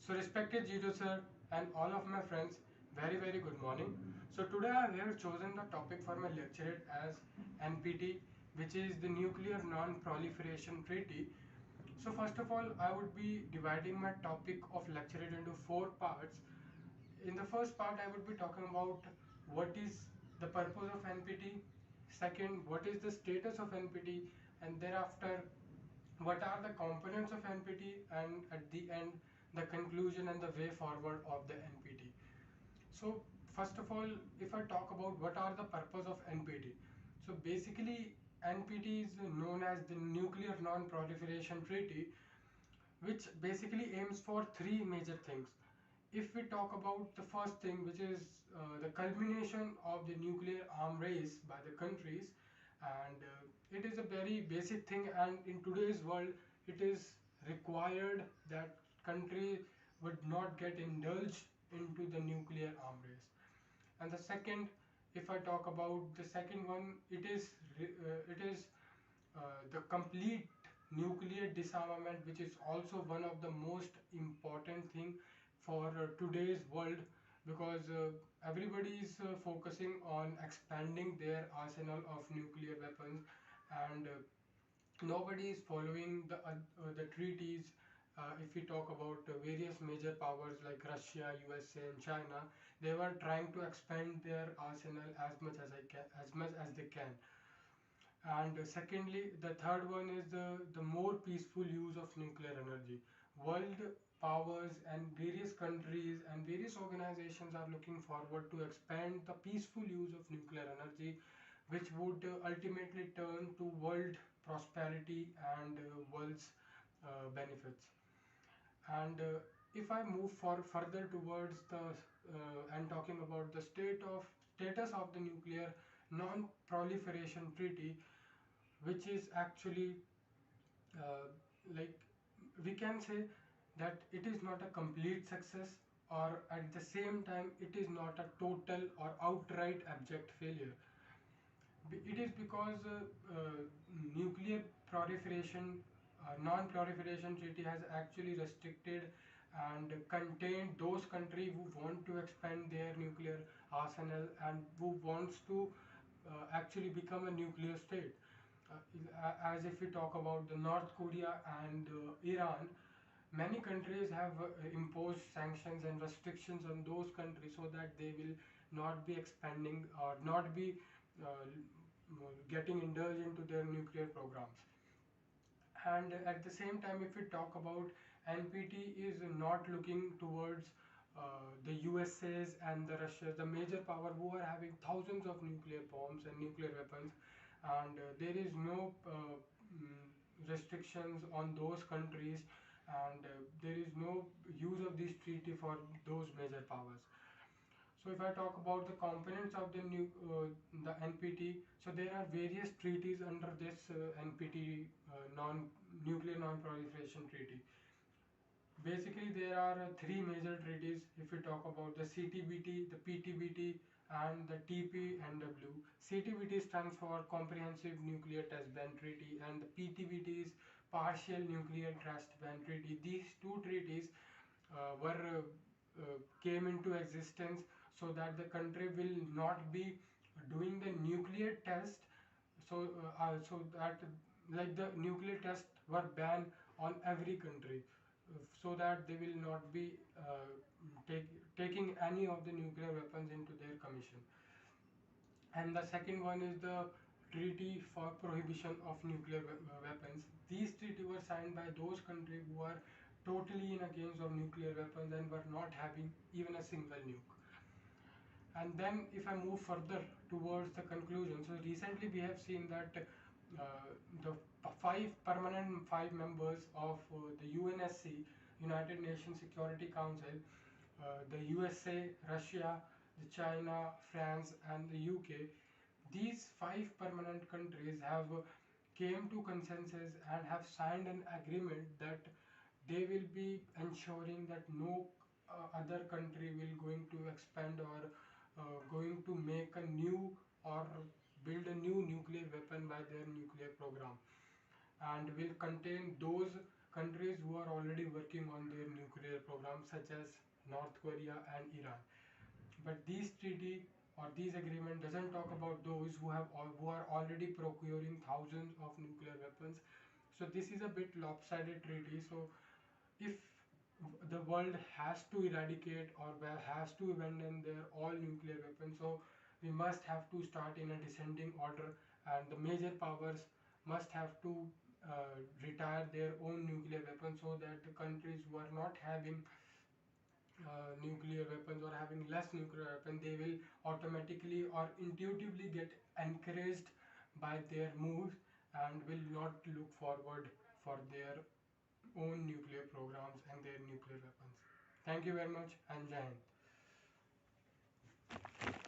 So respected Gito sir and all of my friends, very good morning. So today I have chosen the topic for my lecturette as NPT, which is the Nuclear Non-Proliferation Treaty. So first of all, I would be dividing my topic of lecturette into four parts. In the first part, I would be talking about what is the purpose of NPT, second, what is the status of NPT, and thereafter what are the components of NPT, and at the end the conclusion and the way forward of the NPT. So first of all, if I talk about what are the purpose of NPT, so basically NPT is known as the Nuclear Non-Proliferation Treaty, which basically aims for three major things. If we talk about the first thing, which is the culmination of the nuclear arm race by the countries, and it is a very basic thing, and in today's world it is required that country would not get indulged into the nuclear arm race. And the second, if I talk about the second one, it is the complete nuclear disarmament, which is also one of the most important thing for today's world, because everybody is focusing on expanding their arsenal of nuclear weapons, and nobody is following the treaties. If we talk about various major powers like Russia, USA, and China, they were trying to expand their arsenal as much as they can. And secondly, the third one is the more peaceful use of nuclear energy. World powers and various countries and various organizations are looking forward to expand the peaceful use of nuclear energy, which would ultimately turn to world prosperity and world's benefits. And if I move further towards the and talking about the status of the nuclear non-proliferation treaty, which is actually uh, like we can say that it is not a complete success, or at the same time it is not a total or outright abject failure. It is because nuclear proliferation, non-proliferation treaty has actually restricted and contained those countries who want to expand their nuclear arsenal and who wants to actually become a nuclear state. As if we talk about the North Korea and Iran, many countries have imposed sanctions and restrictions on those countries so that they will not be expanding or not be uh, getting indulged into their nuclear programs. And at the same time, if we talk about, NPT is not looking towards the USA's and the Russia's, the major power who are having thousands of nuclear bombs and nuclear weapons, and there is no restrictions on those countries, and there is no use of this treaty for those major powers. So if I talk about the components of the NPT, so there are various treaties under this NPT, non-nuclear non-proliferation treaty. Basically, there are three major treaties. If we talk about the CTBT, the PTBT, and the TPNW. CTBT stands for Comprehensive Nuclear Test Ban Treaty, and the PTBT is Partial Nuclear Test Ban Treaty. These two treaties were came into existence so that the country will not be doing the nuclear test, so that like the nuclear tests were banned on every country, so that they will not be taking any of the nuclear weapons into their commission. And the second one is the Treaty for Prohibition of Nuclear Weapons. These treaties were signed by those countries who are totally in against of nuclear weapons and were not having even a single nuke. And then if I move further towards the conclusion, so recently we have seen that the five members of the UNSC, United Nations Security Council, the USA, Russia, the China, France, and the UK, these five permanent countries have came to consensus and have signed an agreement that they will be ensuring that no other country will going to expand or going to make a new or build a new nuclear weapon by their nuclear program, and will contain those countries who are already working on their nuclear programs, such as North Korea and Iran. But these treaty or these agreement doesn't talk about those who are already procuring thousands of nuclear weapons. So this is a bit lopsided treaty. So if the world has to eradicate or has to abandon their all nuclear weapons, so we must have to start in a descending order, and the major powers must have to retire their own nuclear weapons, so that the countries who are not having nuclear weapons or having less nuclear weapons, they will automatically or intuitively get encouraged by their moves and will not look forward for their own nuclear programs and their nuclear weapons. Thank you very much, and Jai Hind.